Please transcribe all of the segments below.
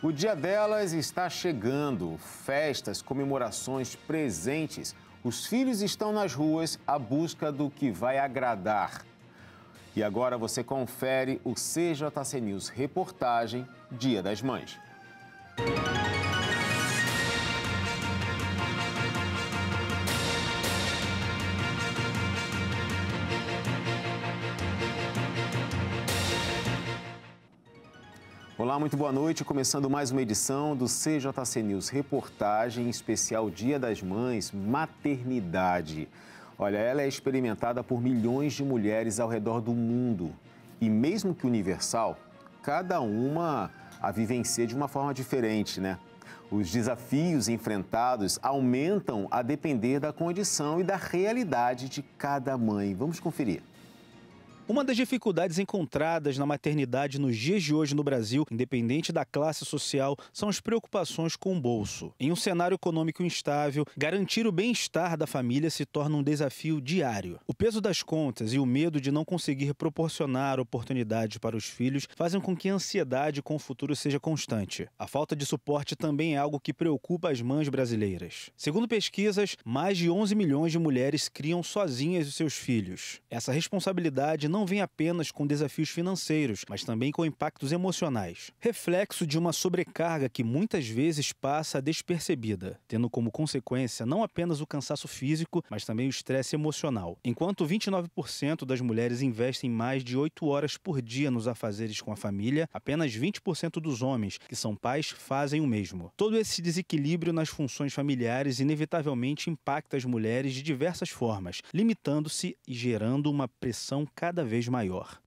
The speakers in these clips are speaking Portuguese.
O dia delas está chegando. Festas, comemorações, presentes. Os filhos estão nas ruas à busca do que vai agradar. E agora você confere o CJC News Reportagem Dia das Mães. Olá, muito boa noite. Começando mais uma edição do CJC News Reportagem especial Dia das Mães, maternidade. Olha, ela é experimentada por milhões de mulheres ao redor do mundo. E mesmo que universal, cada uma a vivencia de uma forma diferente, né? Os desafios enfrentados aumentam a depender da condição e da realidade de cada mãe. Vamos conferir. Uma das dificuldades encontradas na maternidade nos dias de hoje no Brasil, independente da classe social, são as preocupações com o bolso. Em um cenário econômico instável, garantir o bem-estar da família se torna um desafio diário. O peso das contas e o medo de não conseguir proporcionar oportunidades para os filhos fazem com que a ansiedade com o futuro seja constante. A falta de suporte também é algo que preocupa as mães brasileiras. Segundo pesquisas, mais de 11 milhões de mulheres criam sozinhas os seus filhos. Essa responsabilidade não vem apenas com desafios financeiros, mas também com impactos emocionais. Reflexo de uma sobrecarga que muitas vezes passa despercebida, tendo como consequência não apenas o cansaço físico, mas também o estresse emocional. Enquanto 29% das mulheres investem mais de 8 horas por dia nos afazeres com a família, apenas 20% dos homens, que são pais, fazem o mesmo. Todo esse desequilíbrio nas funções familiares inevitavelmente impacta as mulheres de diversas formas, limitando-se e gerando uma pressão cada vez maior.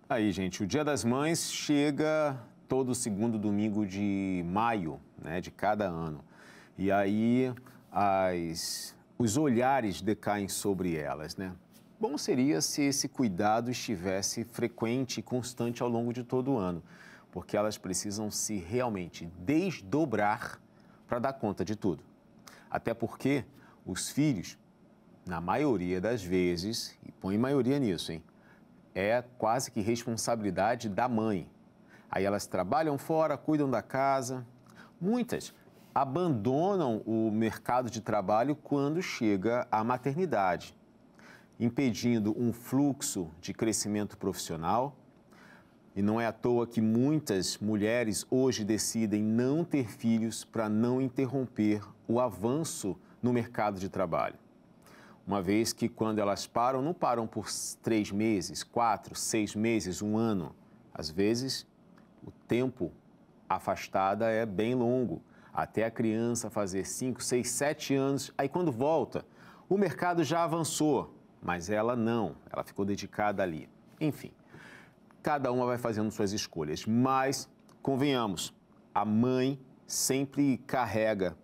Aí, gente, o Dia das Mães chega todo segundo domingo de maio, né, de cada ano. E aí os olhares decaem sobre elas, né? Bom seria se esse cuidado estivesse frequente e constante ao longo de todo o ano, porque elas precisam se realmente desdobrar para dar conta de tudo. Até porque os filhos, na maioria das vezes, e põe maioria nisso, hein? É quase que responsabilidade da mãe. Aí elas trabalham fora, cuidam da casa. Muitas abandonam o mercado de trabalho quando chega a maternidade, impedindo um fluxo de crescimento profissional. E não é à toa que muitas mulheres hoje decidem não ter filhos para não interromper o avanço no mercado de trabalho. Uma vez que quando elas param, não param por 3 meses, 4, 6 meses, 1 ano. Às vezes, o tempo afastada é bem longo, até a criança fazer 5, 6, 7 anos. Aí quando volta, o mercado já avançou, mas ela não, ela ficou dedicada ali. Enfim, cada uma vai fazendo suas escolhas, mas, convenhamos, a mãe sempre carrega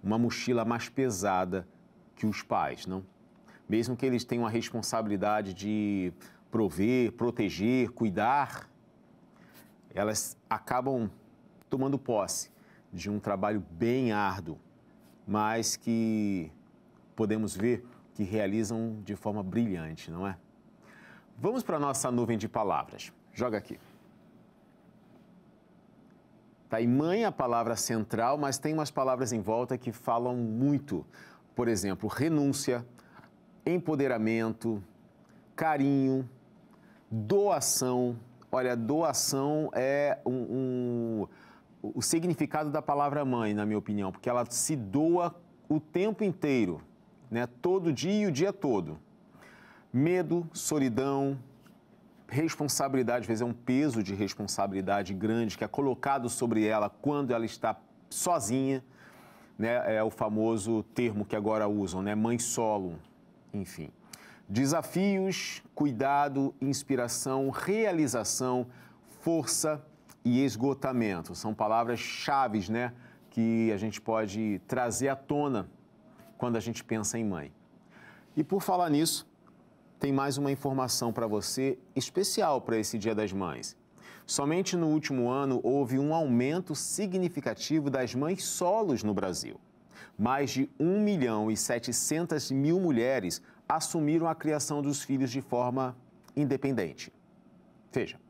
uma mochila mais pesada que os pais, não? Mesmo que eles tenham a responsabilidade de prover, proteger, cuidar, elas acabam tomando posse de um trabalho bem árduo, mas que podemos ver que realizam de forma brilhante, não é? Vamos para a nossa nuvem de palavras. Joga aqui. Tá aí, mãe, a palavra central, mas tem umas palavras em volta que falam muito. Por exemplo, renúncia, empoderamento, carinho, doação. Olha, doação é o significado da palavra mãe, na minha opinião, porque ela se doa o tempo inteiro, né? Todo dia e o dia todo. Medo, solidão, responsabilidade, às vezes é um peso de responsabilidade grande que é colocado sobre ela quando ela está sozinha, né? É o famoso termo que agora usam, né? Mãe solo. Enfim, desafios, cuidado, inspiração, realização, força e esgotamento. São palavras-chave, né, que a gente pode trazer à tona quando a gente pensa em mãe. E por falar nisso, tem mais uma informação para você especial para esse Dia das Mães. Somente no último ano houve um aumento significativo das mães solos no Brasil. Mais de 1.700.000 mulheres assumiram a criação dos filhos de forma independente. Veja.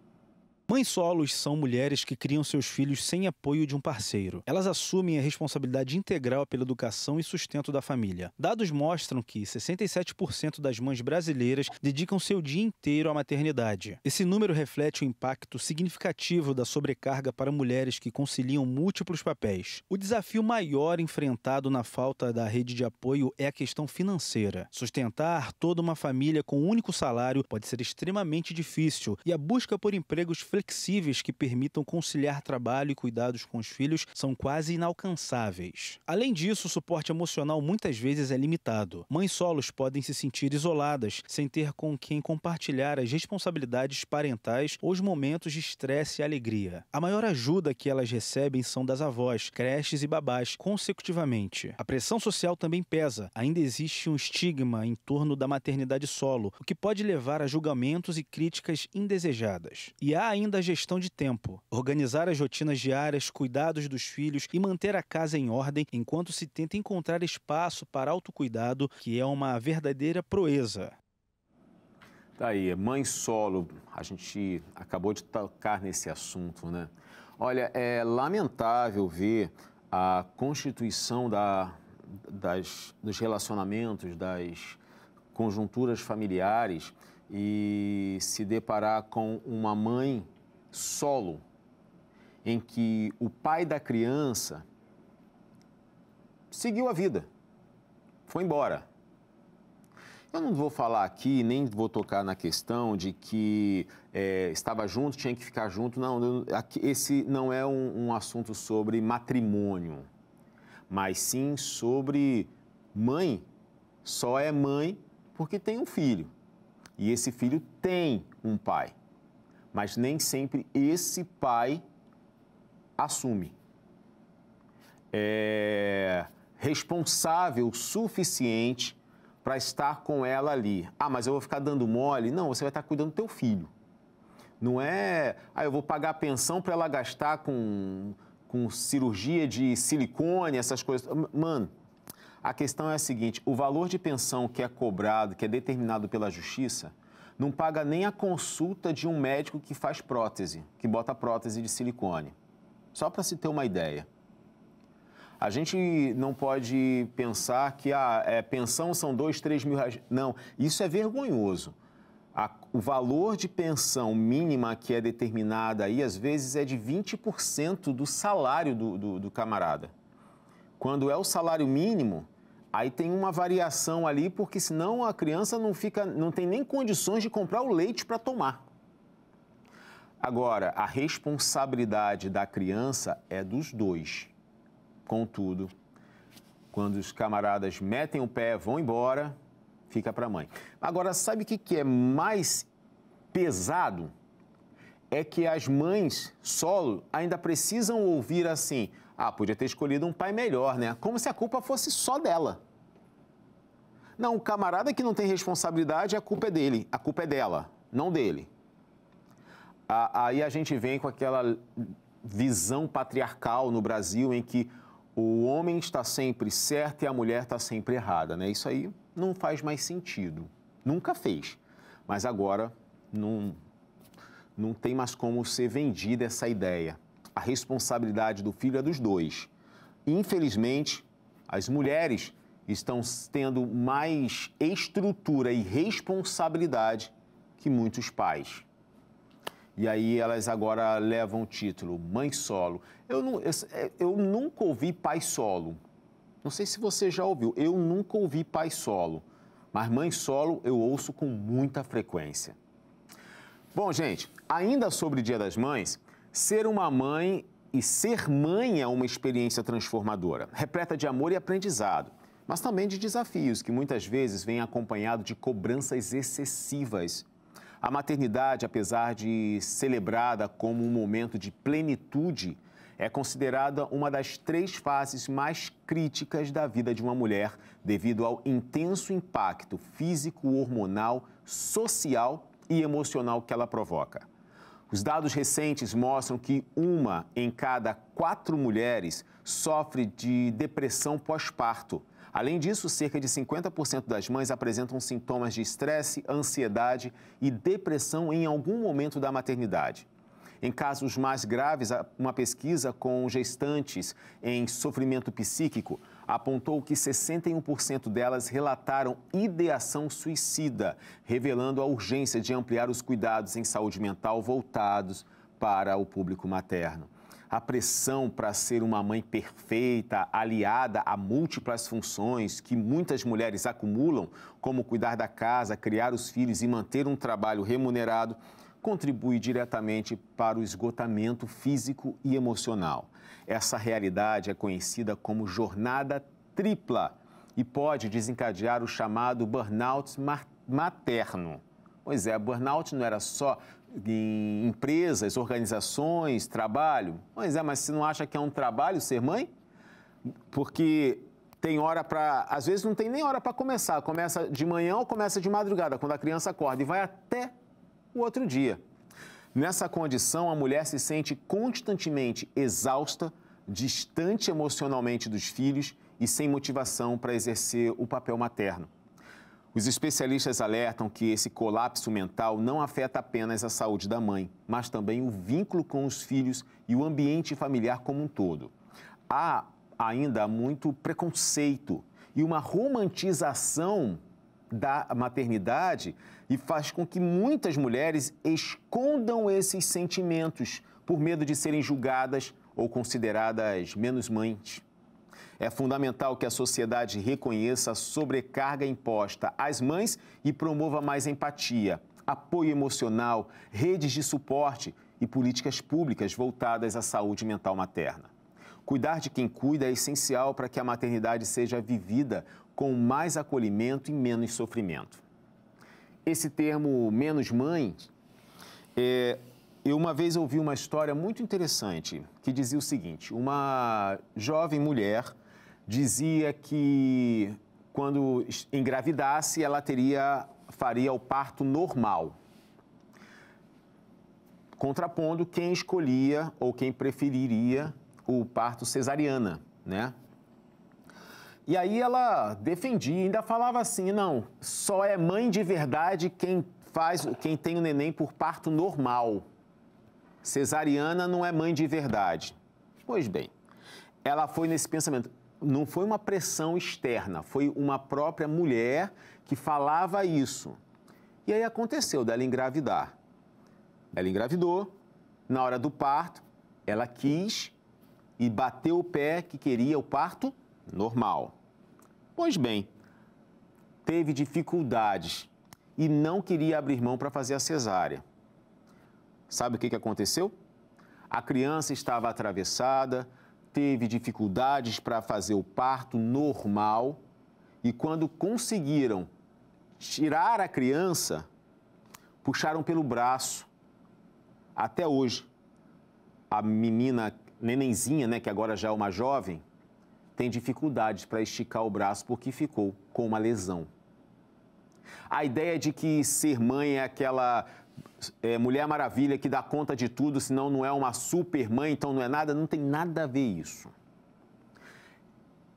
Mães solos são mulheres que criam seus filhos sem apoio de um parceiro. Elas assumem a responsabilidade integral pela educação e sustento da família. Dados mostram que 67% das mães brasileiras dedicam seu dia inteiro à maternidade. Esse número reflete o impacto significativo da sobrecarga para mulheres que conciliam múltiplos papéis. O desafio maior enfrentado na falta da rede de apoio é a questão financeira. Sustentar toda uma família com um único salário pode ser extremamente difícil e a busca por empregos flexíveis que permitam conciliar trabalho e cuidados com os filhos são quase inalcançáveis. Além disso, o suporte emocional muitas vezes é limitado. Mães solos podem se sentir isoladas, sem ter com quem compartilhar as responsabilidades parentais ou os momentos de estresse e alegria. A maior ajuda que elas recebem são das avós, creches e babás, consecutivamente. A pressão social também pesa. Ainda existe um estigma em torno da maternidade solo, o que pode levar a julgamentos e críticas indesejadas. E há ainda a gestão de tempo. Organizar as rotinas diárias, cuidados dos filhos e manter a casa em ordem enquanto se tenta encontrar espaço para autocuidado, que é uma verdadeira proeza. Daí, mãe solo, a gente acabou de tocar nesse assunto, né? Olha, é lamentável ver a constituição dos relacionamentos, das conjunturas familiares e se deparar com uma mãe solo, em que o pai da criança seguiu a vida, foi embora. Eu não vou falar aqui, nem vou tocar na questão de que estava junto, tinha que ficar junto. Não, esse não é um assunto sobre matrimônio, mas sim sobre mãe. Só é mãe porque tem um filho. E esse filho tem um pai, mas nem sempre esse pai assume. É responsável o suficiente para estar com ela ali. Ah, mas eu vou ficar dando mole? Não, você vai estar cuidando do teu filho. Não é, eu vou pagar a pensão para ela gastar com cirurgia de silicone, essas coisas. Mano, a questão é a seguinte, o valor de pensão que é cobrado, que é determinado pela justiça, não paga nem a consulta de um médico que faz prótese, que bota prótese de silicone. Só para se ter uma ideia. A gente não pode pensar que pensão são 2, 3 mil reais. Não, isso é vergonhoso. O valor de pensão mínima que é determinada aí, às vezes, é de 20% do salário do camarada. Quando é o salário mínimo, aí tem uma variação ali, porque senão a criança não tem nem condições de comprar o leite para tomar. Agora, a responsabilidade da criança é dos dois. Contudo, quando os camaradas metem o pé, vão embora, fica para a mãe. Agora, sabe o que é mais pesado? É que as mães solo ainda precisam ouvir assim, podia ter escolhido um pai melhor, né? Como se a culpa fosse só dela. Não, o camarada que não tem responsabilidade, a culpa é dele, a culpa é dela, não dele. Aí a gente vem com aquela visão patriarcal no Brasil em que o homem está sempre certo e a mulher está sempre errada, né? Isso aí não faz mais sentido. Nunca fez. Mas agora não tem mais como ser vendida essa ideia. A responsabilidade do filho é dos dois. Infelizmente, as mulheres estão tendo mais estrutura e responsabilidade que muitos pais. E aí elas agora levam o título mãe solo. Eu nunca ouvi pai solo. Não sei se você já ouviu. Eu nunca ouvi pai solo. Mas mãe solo eu ouço com muita frequência. Bom, gente, ainda sobre Dia das Mães, ser uma mãe e ser mãe é uma experiência transformadora, repleta de amor e aprendizado, mas também de desafios que muitas vezes vêm acompanhado de cobranças excessivas. A maternidade, apesar de celebrada como um momento de plenitude, é considerada uma das 3 fases mais críticas da vida de uma mulher, devido ao intenso impacto físico, hormonal, social e emocional que ela provoca. Os dados recentes mostram que 1 em cada 4 mulheres sofre de depressão pós-parto. Além disso, cerca de 50% das mães apresentam sintomas de estresse, ansiedade e depressão em algum momento da maternidade. Em casos mais graves, uma pesquisa com gestantes em sofrimento psíquico apontou que 61% delas relataram ideação suicida, revelando a urgência de ampliar os cuidados em saúde mental voltados para o público materno. A pressão para ser uma mãe perfeita, aliada a múltiplas funções que muitas mulheres acumulam, como cuidar da casa, criar os filhos e manter um trabalho remunerado, contribui diretamente para o esgotamento físico e emocional. Essa realidade é conhecida como jornada tripla e pode desencadear o chamado burnout materno. Pois é, burnout não era só em empresas, organizações, trabalho. Pois é, mas você não acha que é um trabalho ser mãe? Porque tem hora para... Às vezes não tem nem hora para começar. Começa de manhã ou começa de madrugada, quando a criança acorda, e vai até o outro dia. Nessa condição, a mulher se sente constantemente exausta, distante emocionalmente dos filhos e sem motivação para exercer o papel materno. Os especialistas alertam que esse colapso mental não afeta apenas a saúde da mãe, mas também o vínculo com os filhos e o ambiente familiar como um todo. Há ainda muito preconceito e uma romantização da maternidade e faz com que muitas mulheres escondam esses sentimentos por medo de serem julgadas ou consideradas menos mães. É fundamental que a sociedade reconheça a sobrecarga imposta às mães e promova mais empatia, apoio emocional, redes de suporte e políticas públicas voltadas à saúde mental materna. Cuidar de quem cuida é essencial para que a maternidade seja vivida com mais acolhimento e menos sofrimento. Esse termo menos mãe, eu uma vez ouvi uma história muito interessante que dizia o seguinte: uma jovem mulher dizia que quando engravidasse ela faria o parto normal, contrapondo quem escolhia ou quem preferiria o parto cesariana, né? E aí ela defendia, ainda falava assim, não, só é mãe de verdade quem tem o neném por parto normal. Cesariana não é mãe de verdade. Pois bem, ela foi nesse pensamento. Não foi uma pressão externa, foi uma própria mulher que falava isso. E aí aconteceu dela engravidar. Ela engravidou, na hora do parto, ela quis e bateu o pé que queria o parto normal. Pois bem, teve dificuldades e não queria abrir mão para fazer a cesárea. Sabe o que aconteceu? A criança estava atravessada, teve dificuldades para fazer o parto normal e quando conseguiram tirar a criança, puxaram pelo braço. Até hoje, a menina nenenzinha, né, que agora já é uma jovem, tem dificuldades para esticar o braço porque ficou com uma lesão. A ideia de que ser mãe é aquela Mulher Maravilha que dá conta de tudo, senão não é uma super mãe, então não é nada, não tem nada a ver isso.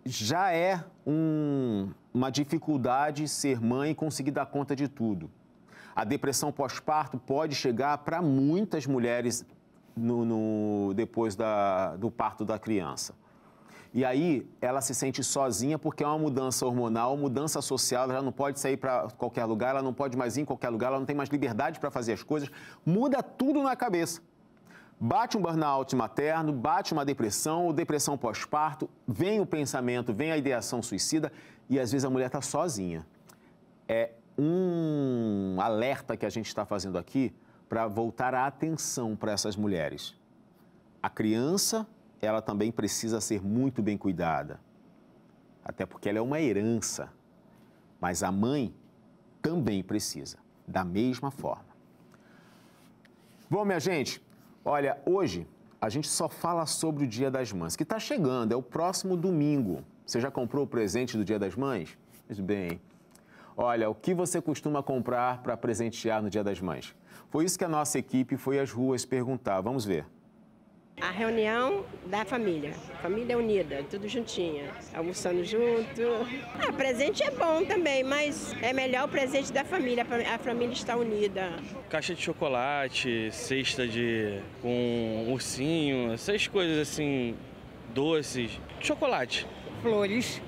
Já é uma dificuldade ser mãe e conseguir dar conta de tudo. A depressão pós-parto pode chegar para muitas mulheres depois do parto da criança. E aí ela se sente sozinha porque é uma mudança hormonal, mudança social, ela já não pode sair para qualquer lugar, ela não pode mais ir em qualquer lugar, ela não tem mais liberdade para fazer as coisas, muda tudo na cabeça. Bate um burnout materno, bate uma depressão ou depressão pós-parto, vem o pensamento, vem a ideação suicida e às vezes a mulher está sozinha. É um alerta que a gente está fazendo aqui para voltar a atenção para essas mulheres. A criança, ela também precisa ser muito bem cuidada, até porque ela é uma herança, mas a mãe também precisa, da mesma forma. Bom, minha gente, olha, hoje a gente só fala sobre o Dia das Mães, que está chegando, é o próximo domingo. Você já comprou o presente do Dia das Mães? Pois bem, olha, o que você costuma comprar para presentear no Dia das Mães? Foi isso que a nossa equipe foi às ruas perguntar, vamos ver. A reunião da família unida, tudo juntinha, almoçando junto. Presente é bom também, mas é melhor o presente da família, a família está unida. Caixa de chocolate, cesta com ursinho, essas coisas assim, doces, chocolate. Flores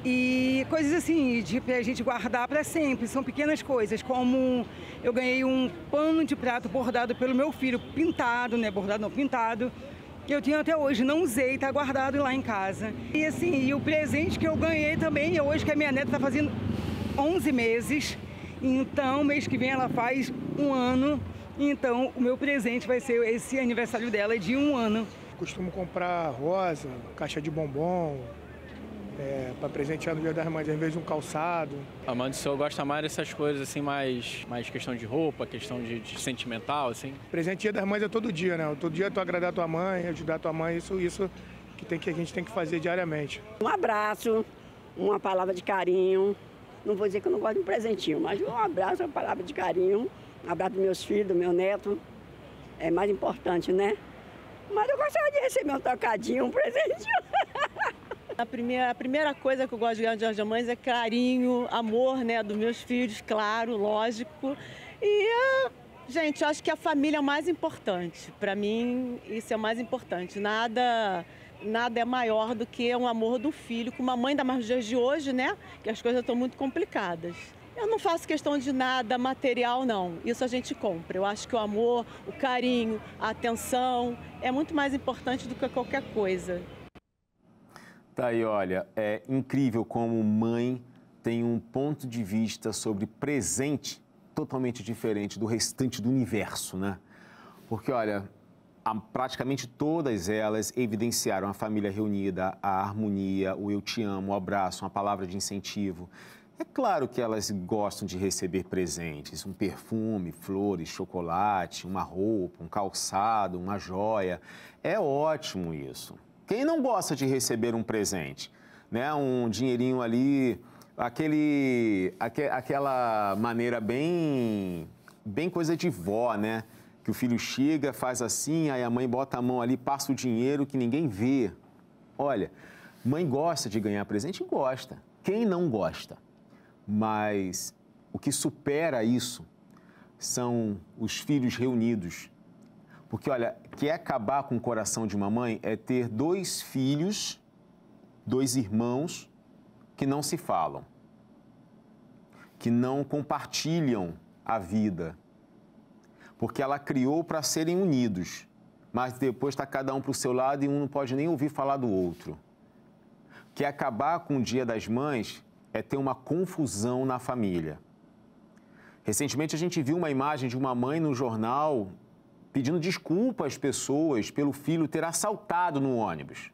e coisas assim, pra gente guardar para sempre. São pequenas coisas, como eu ganhei um pano de prato bordado pelo meu filho, pintado, né? Bordado não, pintado, que eu tinha até hoje, não usei, tá guardado lá em casa. E assim, e o presente que eu ganhei também, hoje que a minha neta tá fazendo 11 meses, então mês que vem ela faz 1 ano, então o meu presente vai ser esse aniversário dela de 1 ano. Costumo comprar rosa, caixa de bombom, para presentear no Dia das Mães, às vezes um calçado. A mãe do senhor gosta mais dessas coisas, assim, mais questão de roupa, questão de sentimental, assim? Presente Dia das Mães é todo dia, né? Todo dia tu agradar a tua mãe, ajudar a tua mãe, isso que a gente tem que fazer diariamente. Um abraço, uma palavra de carinho. Não vou dizer que eu não gosto de um presentinho, mas um abraço, uma palavra de carinho. Um abraço dos meus filhos, do meu neto. É mais importante, né? Mas eu gostaria de receber um tocadinho, um presente. A primeira coisa que eu gosto de ganhar no Dia das Mães é carinho, amor, né, dos meus filhos, claro, lógico. E, gente, eu acho que a família é o mais importante. Para mim, isso é o mais importante. Nada é maior do que um amor do filho com uma mãe, ainda mais nos dias de hoje, né, que as coisas estão muito complicadas. Eu não faço questão de nada material, não. Isso a gente compra. Eu acho que o amor, o carinho, a atenção é muito mais importante do que qualquer coisa. Tá aí, olha, é incrível como mãe tem um ponto de vista sobre presente totalmente diferente do restante do universo, né? Porque, olha, praticamente todas elas evidenciaram a família reunida, a harmonia, o eu te amo, o abraço, uma palavra de incentivo. É claro que elas gostam de receber presentes, um perfume, flores, chocolate, uma roupa, um calçado, uma joia. É ótimo isso. Quem não gosta de receber um presente, né? Um dinheirinho ali, aquela maneira bem coisa de vó, né? Que o filho chega, faz assim, aí a mãe bota a mão ali, passa o dinheiro que ninguém vê. Olha, mãe gosta de ganhar presente? Gosta. Quem não gosta? Mas o que supera isso são os filhos reunidos. Porque, olha, quer acabar com o coração de uma mãe é ter 2 filhos, 2 irmãos que não se falam, que não compartilham a vida. Porque ela criou para serem unidos, mas depois está cada um para o seu lado e um não pode nem ouvir falar do outro. Quer acabar com o Dia das Mães é ter uma confusão na família. Recentemente a gente viu uma imagem de uma mãe no jornal pedindo desculpa às pessoas pelo filho ter assaltado no ônibus.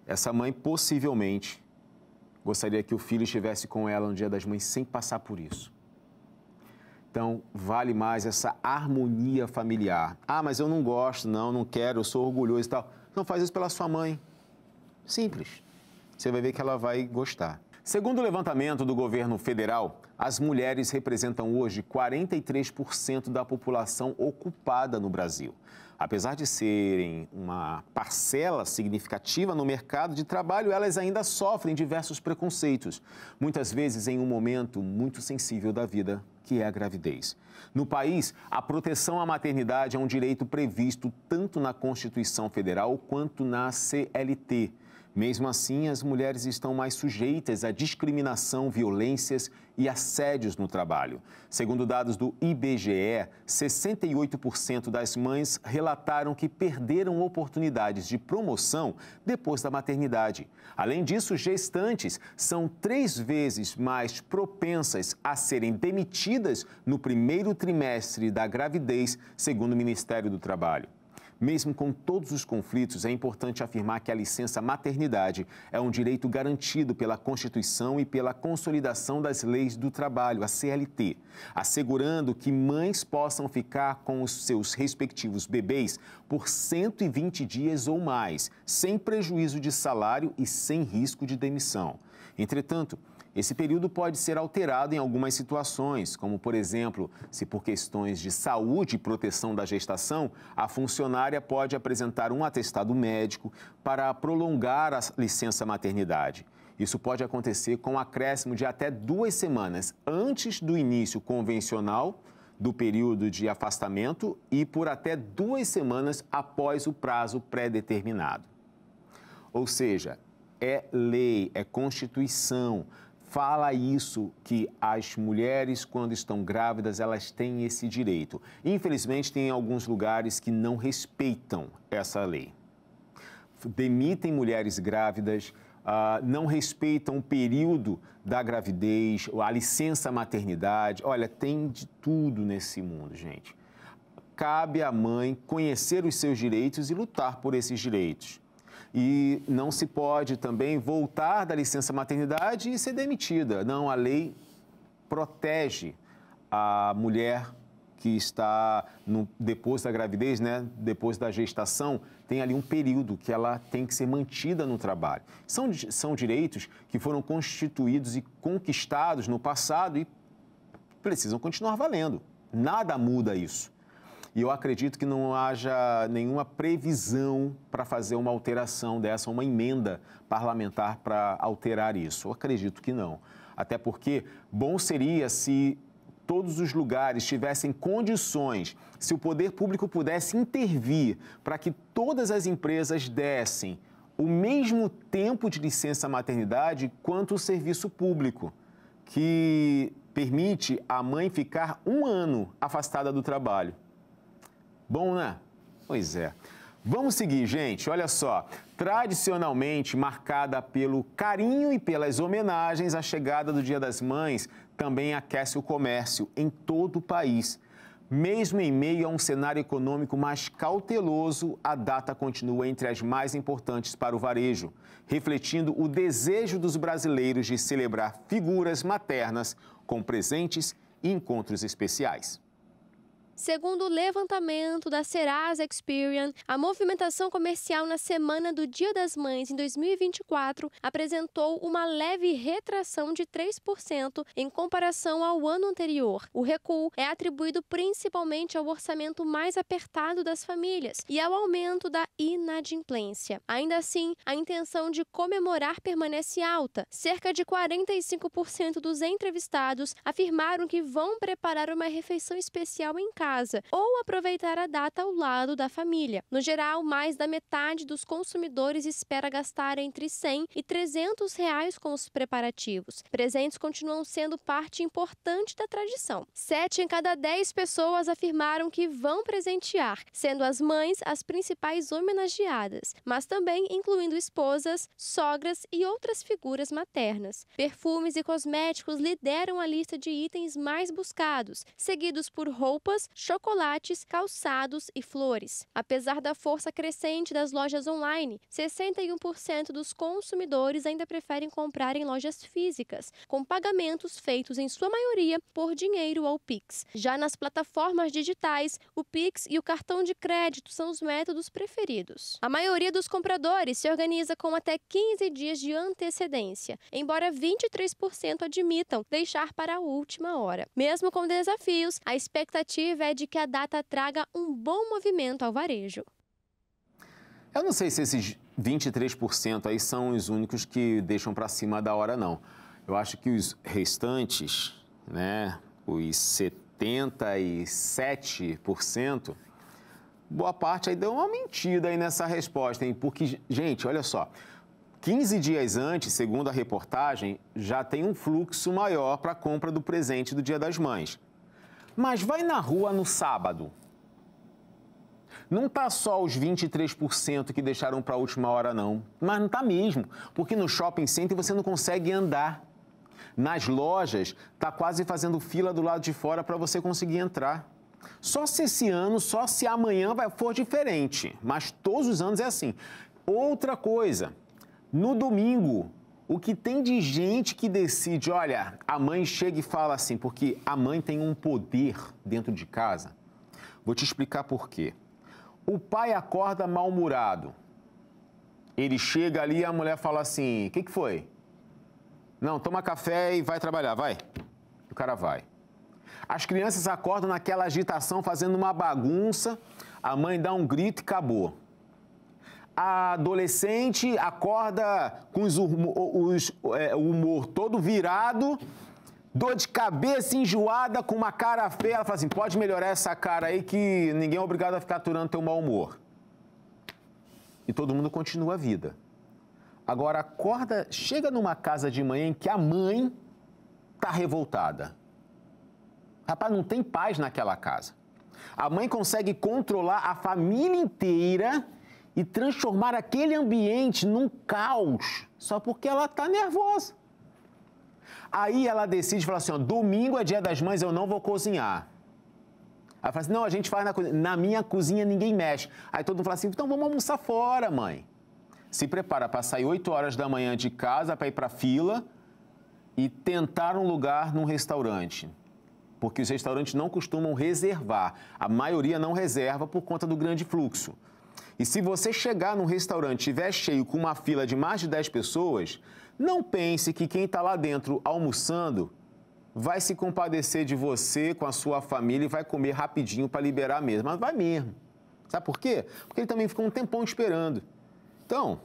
Essa mãe possivelmente gostaria que o filho estivesse com ela no Dia das Mães sem passar por isso. Então, vale mais essa harmonia familiar. Ah, mas eu não gosto, não quero, eu sou orgulhoso e tal. Não, faz isso pela sua mãe. Simples. Você vai ver que ela vai gostar. Segundo o levantamento do governo federal, as mulheres representam hoje 43% da população ocupada no Brasil. Apesar de serem uma parcela significativa no mercado de trabalho, elas ainda sofrem diversos preconceitos, muitas vezes em um momento muito sensível da vida, que é a gravidez. No país, a proteção à maternidade é um direito previsto tanto na Constituição Federal quanto na CLT. Mesmo assim, as mulheres estão mais sujeitas à discriminação, violências e assédios no trabalho. Segundo dados do IBGE, 68% das mães relataram que perderam oportunidades de promoção depois da maternidade. Além disso, gestantes são 3 vezes mais propensas a serem demitidas no primeiro trimestre da gravidez, segundo o Ministério do Trabalho. Mesmo com todos os conflitos, é importante afirmar que a licença maternidade é um direito garantido pela Constituição e pela Consolidação das Leis do Trabalho, a CLT, assegurando que mães possam ficar com os seus respectivos bebês por 120 dias ou mais, sem prejuízo de salário e sem risco de demissão. Entretanto, esse período pode ser alterado em algumas situações, como, por exemplo, se por questões de saúde e proteção da gestação, a funcionária pode apresentar um atestado médico para prolongar a licença maternidade. Isso pode acontecer com um acréscimo de até 2 semanas antes do início convencional do período de afastamento e por até 2 semanas após o prazo pré-determinado. Ou seja, é lei, é Constituição. Fala isso, que as mulheres, quando estão grávidas, elas têm esse direito. Infelizmente, tem alguns lugares que não respeitam essa lei. Demitem mulheres grávidas, não respeitam o período da gravidez, a licença maternidade. Olha, tem de tudo nesse mundo, gente. Cabe à mãe conhecer os seus direitos e lutar por esses direitos. E não se pode também voltar da licença maternidade e ser demitida. Não, a lei protege a mulher que está depois da gravidez, né? Depois da gestação, tem ali um período que ela tem que ser mantida no trabalho. São direitos que foram constituídos e conquistados no passado e precisam continuar valendo. Nada muda isso. E eu acredito que não haja nenhuma previsão para fazer uma alteração dessa, uma emenda parlamentar para alterar isso. Eu acredito que não. Até porque bom seria se todos os lugares tivessem condições, se o poder público pudesse intervir para que todas as empresas dessem o mesmo tempo de licença maternidade quanto o serviço público, que permite a mãe ficar 1 ano afastada do trabalho. Bom, né? Pois é. Vamos seguir, gente. Olha só. Tradicionalmente marcada pelo carinho e pelas homenagens, a chegada do Dia das Mães também aquece o comércio em todo o país. Mesmo em meio a um cenário econômico mais cauteloso, a data continua entre as mais importantes para o varejo, refletindo o desejo dos brasileiros de celebrar figuras maternas com presentes e encontros especiais. Segundo o levantamento da Serasa Experian, a movimentação comercial na semana do Dia das Mães em 2024 apresentou uma leve retração de 3% em comparação ao ano anterior. O recuo é atribuído principalmente ao orçamento mais apertado das famílias e ao aumento da inadimplência. Ainda assim, a intenção de comemorar permanece alta. Cerca de 45% dos entrevistados afirmaram que vão preparar uma refeição especial em casa ou aproveitar a data ao lado da família. No geral, mais da metade dos consumidores espera gastar entre R$100 e R$300 com os preparativos. Presentes continuam sendo parte importante da tradição. 7 em cada 10 pessoas afirmaram que vão presentear, sendo as mães as principais homenageadas, mas também incluindo esposas, sogras e outras figuras maternas. Perfumes e cosméticos lideram a lista de itens mais buscados, seguidos por roupas, chocolates, calçados e flores. Apesar da força crescente das lojas online, 61% dos consumidores ainda preferem comprar em lojas físicas, com pagamentos feitos em sua maioria por dinheiro ou Pix. Já nas plataformas digitais, o Pix e o cartão de crédito são os métodos preferidos. A maioria dos compradores se organiza com até 15 dias de antecedência, embora 23% admitam deixar para a última hora. Mesmo com desafios, a expectativa é de que a data traga um bom movimento ao varejo. Eu não sei se esses 23% aí são os únicos que deixam para cima da hora, não. Eu acho que os restantes, né, os 77%, boa parte aí deu uma mentira aí nessa resposta, hein? Porque, gente, olha só, 15 dias antes, segundo a reportagem, já tem um fluxo maior para a compra do presente do Dia das Mães. Mas vai na rua no sábado. Não tá só os 23% que deixaram para a última hora, não. Mas não tá mesmo, porque no shopping center você não consegue andar. Nas lojas, tá quase fazendo fila do lado de fora para você conseguir entrar. Só se esse ano, só se amanhã for diferente. Mas todos os anos é assim. Outra coisa, no domingo, o que tem de gente que decide, olha, a mãe chega e fala assim, porque a mãe tem um poder dentro de casa. Vou te explicar por quê. O pai acorda mal-humorado. Ele chega ali e a mulher fala assim, o que foi? Não, toma café e vai trabalhar, vai. O cara vai. As crianças acordam naquela agitação, fazendo uma bagunça, a mãe dá um grito e acabou. A adolescente acorda com o humor todo virado, dor de cabeça, enjoada, com uma cara feia. Ela fala assim, pode melhorar essa cara aí que ninguém é obrigado a ficar aturando teu mau humor. E todo mundo continua a vida. Agora, acorda, chega numa casa de manhã em que a mãe está revoltada. Rapaz, não tem paz naquela casa. A mãe consegue controlar a família inteira e transformar aquele ambiente num caos, só porque ela está nervosa. Aí ela decide, fala assim, ó, domingo é dia das mães, eu não vou cozinhar. Ela fala assim, não, a gente faz na cozinha. Na minha cozinha ninguém mexe. Aí todo mundo fala assim, então vamos almoçar fora, mãe. Se prepara para sair 8 horas da manhã de casa para ir para a fila e tentar um lugar num restaurante. Porque os restaurantes não costumam reservar. A maioria não reserva por conta do grande fluxo. E se você chegar num restaurante e estiver cheio com uma fila de mais de 10 pessoas, não pense que quem está lá dentro almoçando vai se compadecer de você com a sua família e vai comer rapidinho para liberar a mesa. Mas vai mesmo. Sabe por quê? Porque ele também ficou um tempão esperando. Então,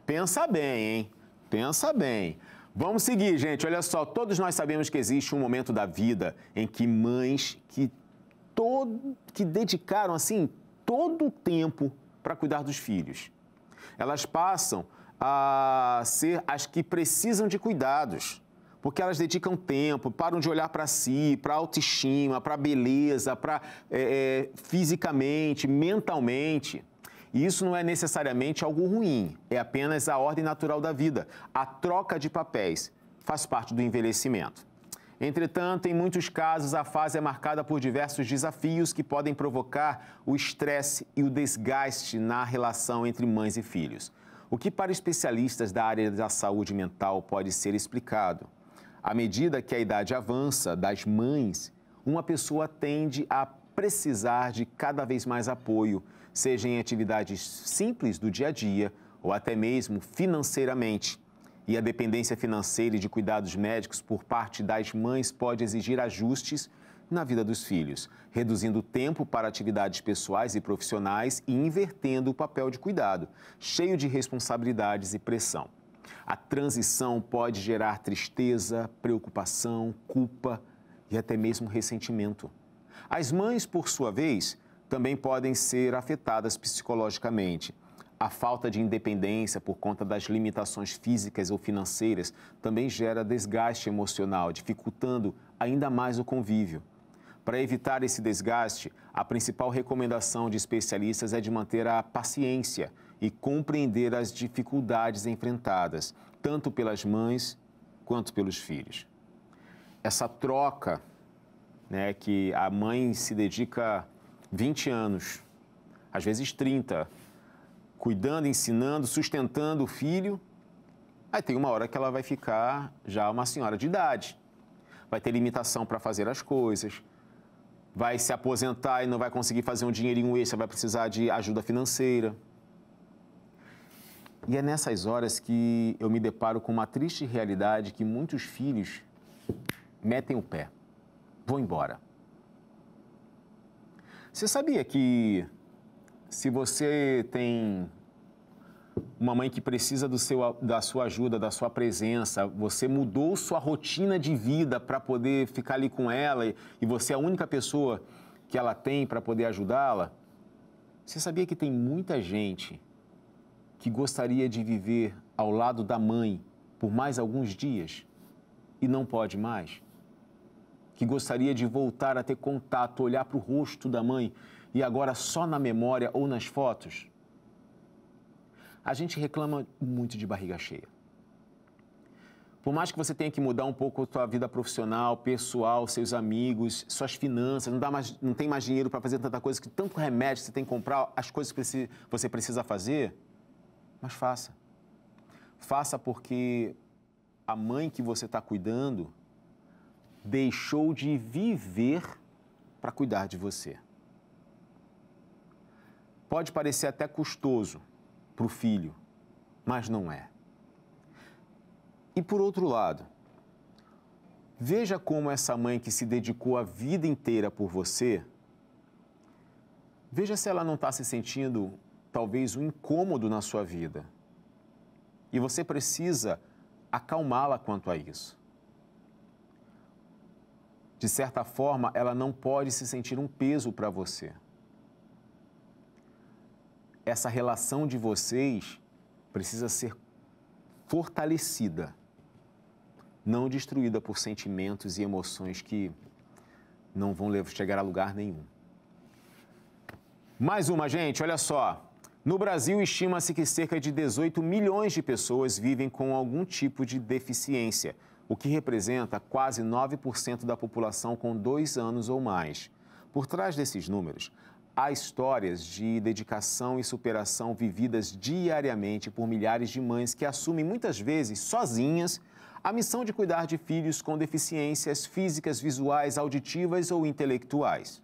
pensa bem, hein? Pensa bem. Vamos seguir, gente. Olha só, todos nós sabemos que existe um momento da vida em que mães que dedicaram, assim, todo o tempo para cuidar dos filhos. Elas passam a ser as que precisam de cuidados, porque elas dedicam tempo, param de olhar para si, para a autoestima, para a beleza, para fisicamente, mentalmente. E isso não é necessariamente algo ruim, é apenas a ordem natural da vida. A troca de papéis faz parte do envelhecimento. Entretanto, em muitos casos, a fase é marcada por diversos desafios que podem provocar o estresse e o desgaste na relação entre mães e filhos. O que para especialistas da área da saúde mental pode ser explicado? À medida que a idade avança das mães, uma pessoa tende a precisar de cada vez mais apoio, seja em atividades simples do dia a dia ou até mesmo financeiramente. E a dependência financeira e de cuidados médicos por parte das mães pode exigir ajustes na vida dos filhos, reduzindo o tempo para atividades pessoais e profissionais e invertendo o papel de cuidado, cheio de responsabilidades e pressão. A transição pode gerar tristeza, preocupação, culpa e até mesmo ressentimento. As mães, por sua vez, também podem ser afetadas psicologicamente. A falta de independência por conta das limitações físicas ou financeiras também gera desgaste emocional, dificultando ainda mais o convívio. Para evitar esse desgaste, a principal recomendação de especialistas é de manter a paciência e compreender as dificuldades enfrentadas, tanto pelas mães quanto pelos filhos. Essa troca, né, que a mãe se dedica 20 anos, às vezes 30, cuidando, ensinando, sustentando o filho, aí tem uma hora que ela vai ficar já uma senhora de idade. Vai ter limitação para fazer as coisas, vai se aposentar e não vai conseguir fazer um dinheirinho extra, vai precisar de ajuda financeira. E é nessas horas que eu me deparo com uma triste realidade que muitos filhos metem o pé, vão embora. Você sabia que se você tem uma mãe que precisa da sua ajuda, da sua presença, você mudou sua rotina de vida para poder ficar ali com ela e você é a única pessoa que ela tem para poder ajudá-la? Você sabia que tem muita gente que gostaria de viver ao lado da mãe por mais alguns dias e não pode mais? Que gostaria de voltar a ter contato, olhar para o rosto da mãe e agora só na memória ou nas fotos? A gente reclama muito de barriga cheia. Por mais que você tenha que mudar um pouco a sua vida profissional, pessoal, seus amigos, suas finanças, não tem mais dinheiro para fazer tanta coisa, que tanto remédio você tem que comprar, as coisas que você precisa fazer, mas faça. Faça porque a mãe que você está cuidando deixou de viver para cuidar de você. Pode parecer até custoso para o filho, mas não é. E por outro lado, Veja como essa mãe que se dedicou a vida inteira por você, veja se ela não está se sentindo, talvez, um incômodo na sua vida. E você precisa acalmá-la quanto a isso. De certa forma, ela não pode se sentir um peso para você. Essa relação de vocês precisa ser fortalecida, não destruída por sentimentos e emoções que não vão chegar a lugar nenhum. Mais uma, gente, olha só. No Brasil, estima-se que cerca de 18 milhões de pessoas vivem com algum tipo de deficiência, o que representa quase 9% da população com 2 anos ou mais. Por trás desses números, há histórias de dedicação e superação vividas diariamente por milhares de mães que assumem muitas vezes sozinhas a missão de cuidar de filhos com deficiências físicas, visuais, auditivas ou intelectuais.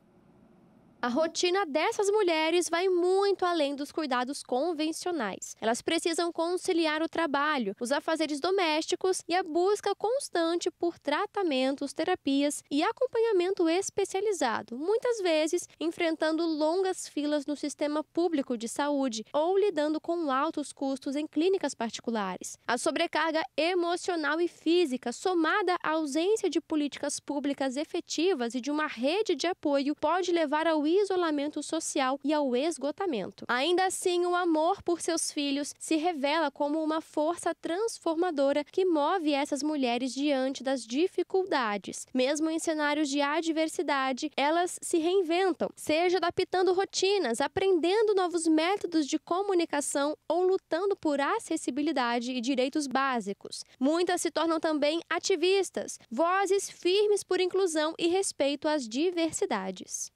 A rotina dessas mulheres vai muito além dos cuidados convencionais. Elas precisam conciliar o trabalho, os afazeres domésticos e a busca constante por tratamentos, terapias e acompanhamento especializado, muitas vezes enfrentando longas filas no sistema público de saúde ou lidando com altos custos em clínicas particulares. A sobrecarga emocional e física, somada à ausência de políticas públicas efetivas e de uma rede de apoio, pode levar ao isolamento social e ao esgotamento. Ainda assim, o amor por seus filhos se revela como uma força transformadora que move essas mulheres diante das dificuldades. Mesmo em cenários de adversidade, elas se reinventam, seja adaptando rotinas, aprendendo novos métodos de comunicação ou lutando por acessibilidade e direitos básicos. Muitas se tornam também ativistas, vozes firmes por inclusão e respeito às diversidades.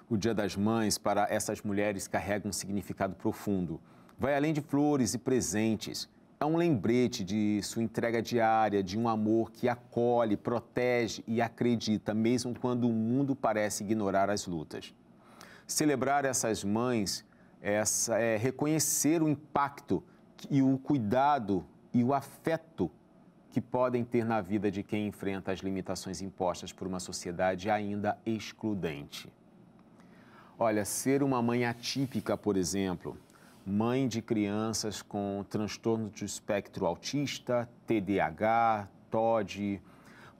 O Dia das Mães, para essas mulheres, carrega um significado profundo. Vai além de flores e presentes. É um lembrete de sua entrega diária, de um amor que acolhe, protege e acredita, mesmo quando o mundo parece ignorar as lutas. Celebrar essas mães é reconhecer o impacto e o cuidado e o afeto que podem ter na vida de quem enfrenta as limitações impostas por uma sociedade ainda excludente. Olha, ser uma mãe atípica, por exemplo, mãe de crianças com transtorno de espectro autista, TDAH, TOD,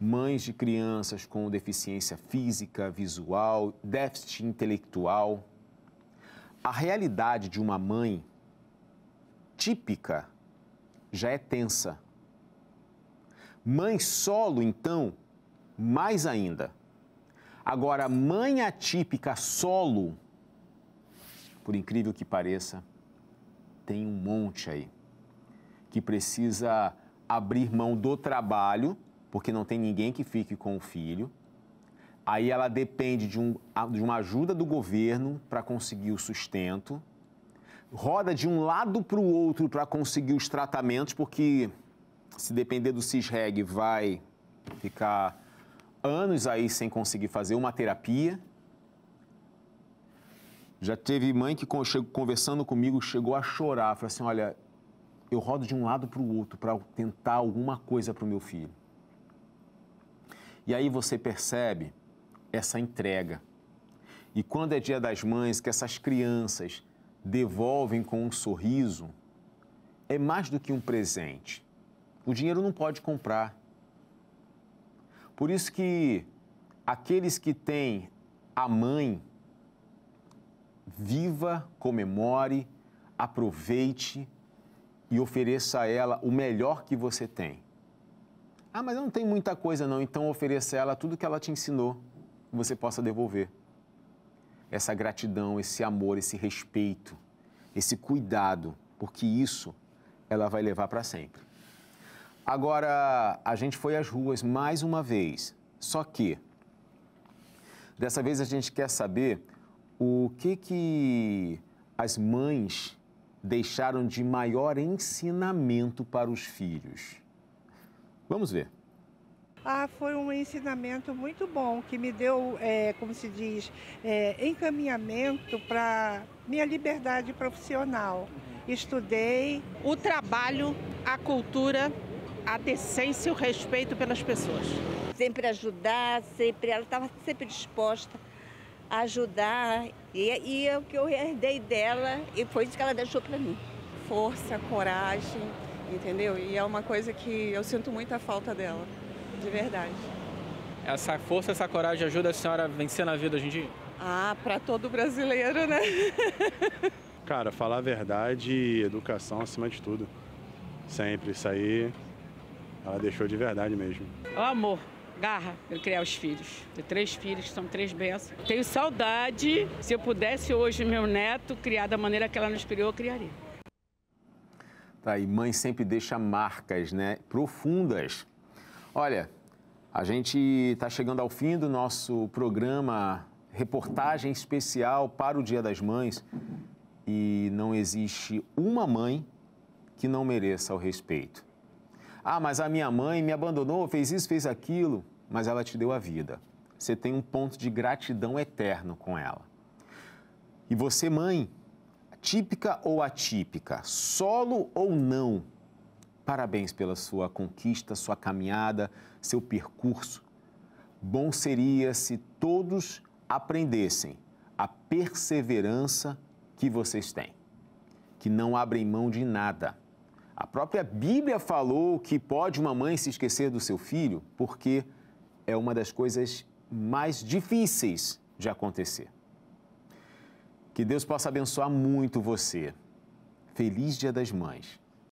mães de crianças com deficiência física, visual, déficit intelectual. A realidade de uma mãe típica já é tensa. Mãe solo, então, mais ainda. Agora, mãe atípica solo, por incrível que pareça, tem um monte aí, que precisa abrir mão do trabalho, porque não tem ninguém que fique com o filho. Aí ela depende de uma ajuda do governo para conseguir o sustento. Roda de um lado para o outro para conseguir os tratamentos, porque se depender do CISREG vai ficar anos aí sem conseguir fazer uma terapia. Já teve mãe que, conversando comigo, chegou a chorar. Falou assim, olha, eu rodo de um lado para o outro para tentar alguma coisa para o meu filho. E aí você percebe essa entrega. E quando é Dia das Mães, que essas crianças devolvem com um sorriso, é mais do que um presente. O dinheiro não pode comprar. Por isso que aqueles que têm a mãe, viva, comemore, aproveite e ofereça a ela o melhor que você tem. Ah, mas eu não tenho muita coisa não, então ofereça a ela tudo que ela te ensinou, que você possa devolver. Essa gratidão, esse amor, esse respeito, esse cuidado, porque isso ela vai levar para sempre. Agora, a gente foi às ruas mais uma vez, só que dessa vez a gente quer saber o que as mães deixaram de maior ensinamento para os filhos. Vamos ver. Foi um ensinamento muito bom, que me deu, como se diz, encaminhamento para minha liberdade profissional. Estudei. O trabalho, a cultura a decência e o respeito pelas pessoas. Sempre ajudar, ela estava sempre disposta a ajudar. E é o que eu herdei dela e foi isso que ela deixou para mim. Força, coragem, entendeu? E é uma coisa que eu sinto muita falta dela, de verdade. Essa força, essa coragem ajuda a senhora a vencer na vida hoje em dia? Ah, para todo brasileiro, né? Cara, falar a verdade e educação acima de tudo. Sempre, isso aí ela deixou de verdade mesmo. O amor, garra, eu criar os filhos. Tenho 3 filhos, são 3 bênçãos. Tenho saudade, se eu pudesse hoje meu neto criar da maneira que ela nos criou, eu criaria. Tá, e mãe sempre deixa marcas, né, profundas. Olha, a gente está chegando ao fim do nosso programa, reportagem especial para o Dia das Mães. E não existe uma mãe que não mereça o respeito. Ah, mas a minha mãe me abandonou, fez isso, fez aquilo, mas ela te deu a vida. Você tem um ponto de gratidão eterno com ela. E você, mãe, típica ou atípica, solo ou não, parabéns pela sua conquista, sua caminhada, seu percurso. Bom seria se todos aprendessem a perseverança que vocês têm, que não abrem mão de nada. A própria Bíblia falou que pode uma mãe se esquecer do seu filho porque é uma das coisas mais difíceis de acontecer. Que Deus possa abençoar muito você. Feliz Dia das Mães.